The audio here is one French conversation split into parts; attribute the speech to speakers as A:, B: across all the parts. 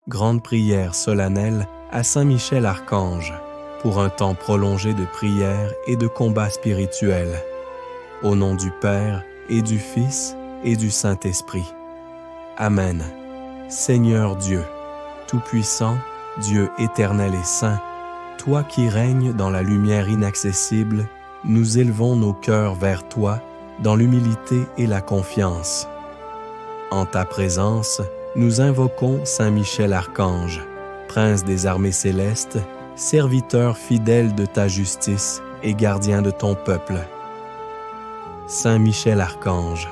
A: grande prière solennelle à Saint Michel Archange, pour un temps prolongé de prière et de combat spirituel. Au nom du Père, et du Fils, et du Saint-Esprit. Amen. Seigneur Dieu, Tout-Puissant, Dieu éternel et saint, toi qui règnes dans la lumière inaccessible, nous élevons nos cœurs vers toi dans l'humilité et la confiance. En ta présence, nous invoquons Saint Michel Archange, prince des armées célestes, serviteur fidèle de ta justice et gardien de ton peuple. Saint Michel Archange,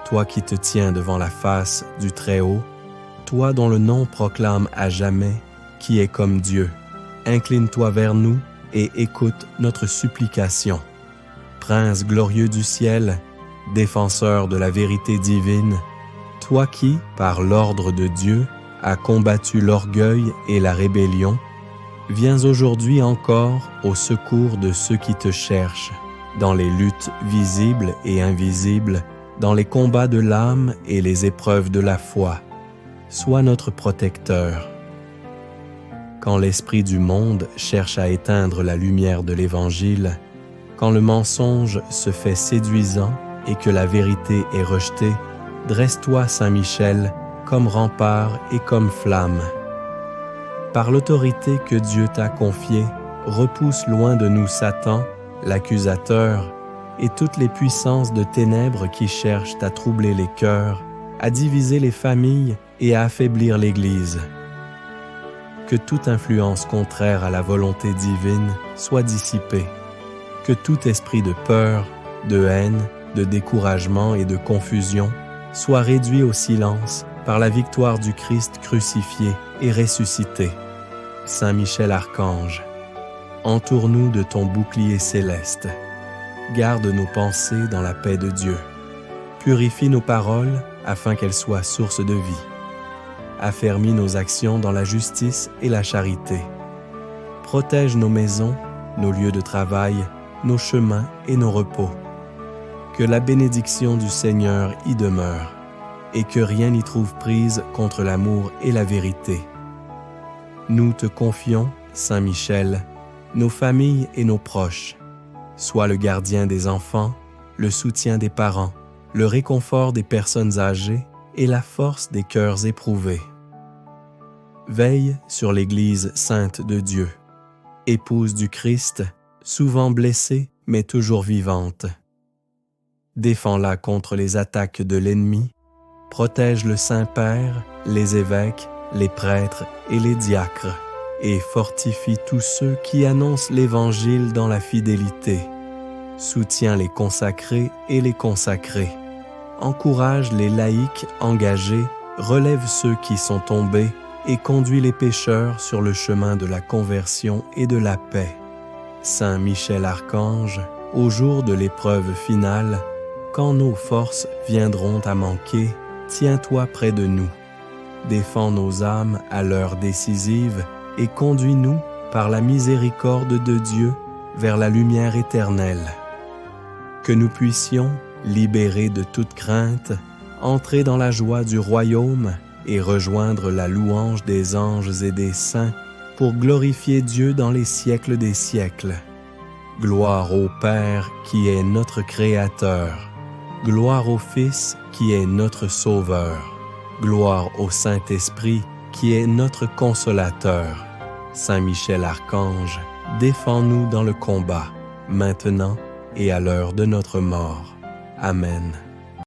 A: toi qui te tiens devant la face du Très-Haut, toi dont le nom proclame à jamais qui est comme Dieu, incline-toi vers nous et écoute notre supplication. Prince glorieux du ciel, défenseur de la vérité divine, toi qui, par l'ordre de Dieu, as combattu l'orgueil et la rébellion, viens aujourd'hui encore au secours de ceux qui te cherchent, dans les luttes visibles et invisibles, dans les combats de l'âme et les épreuves de la foi. Sois notre protecteur. Quand l'esprit du monde cherche à éteindre la lumière de l'Évangile, quand le mensonge se fait séduisant et que la vérité est rejetée, dresse-toi, Saint Michel, comme rempart et comme flamme. Par l'autorité que Dieu t'a confiée, repousse loin de nous Satan, l'accusateur, et toutes les puissances de ténèbres qui cherchent à troubler les cœurs, à diviser les familles et à affaiblir l'Église. Que toute influence contraire à la volonté divine soit dissipée. Que tout esprit de peur, de haine, de découragement et de confusion soit réduit au silence par la victoire du Christ crucifié et ressuscité. Saint Michel Archange, entoure-nous de ton bouclier céleste. Garde nos pensées dans la paix de Dieu. Purifie nos paroles afin qu'elles soient source de vie. Affermis nos actions dans la justice et la charité. Protège nos maisons, nos lieux de travail, nos chemins et nos repos. Que la bénédiction du Seigneur y demeure, et que rien n'y trouve prise contre l'amour et la vérité. Nous te confions, Saint Michel, nos familles et nos proches. Sois le gardien des enfants, le soutien des parents, le réconfort des personnes âgées et la force des cœurs éprouvés. Veille sur l'Église sainte de Dieu, épouse du Christ, souvent blessée mais toujours vivante. Défends-la contre les attaques de l'ennemi, protège le Saint-Père, les évêques, les prêtres et les diacres, et fortifie tous ceux qui annoncent l'Évangile dans la fidélité. Soutiens les consacrés et les consacrés. Encourage les laïcs engagés, relève ceux qui sont tombés et conduis les pécheurs sur le chemin de la conversion et de la paix. Saint Michel Archange, au jour de l'épreuve finale, quand nos forces viendront à manquer, tiens-toi près de nous. Défends nos âmes à l'heure décisive et conduis-nous par la miséricorde de Dieu vers la lumière éternelle. Que nous puissions, libérés de toute crainte, entrer dans la joie du royaume et rejoindre la louange des anges et des saints pour glorifier Dieu dans les siècles des siècles. Gloire au Père qui est notre Créateur. Gloire au Fils qui est notre Sauveur. Gloire au Saint-Esprit qui est notre Consolateur. Saint Michel Archange, défends-nous dans le combat, maintenant et à l'heure de notre mort. Amen.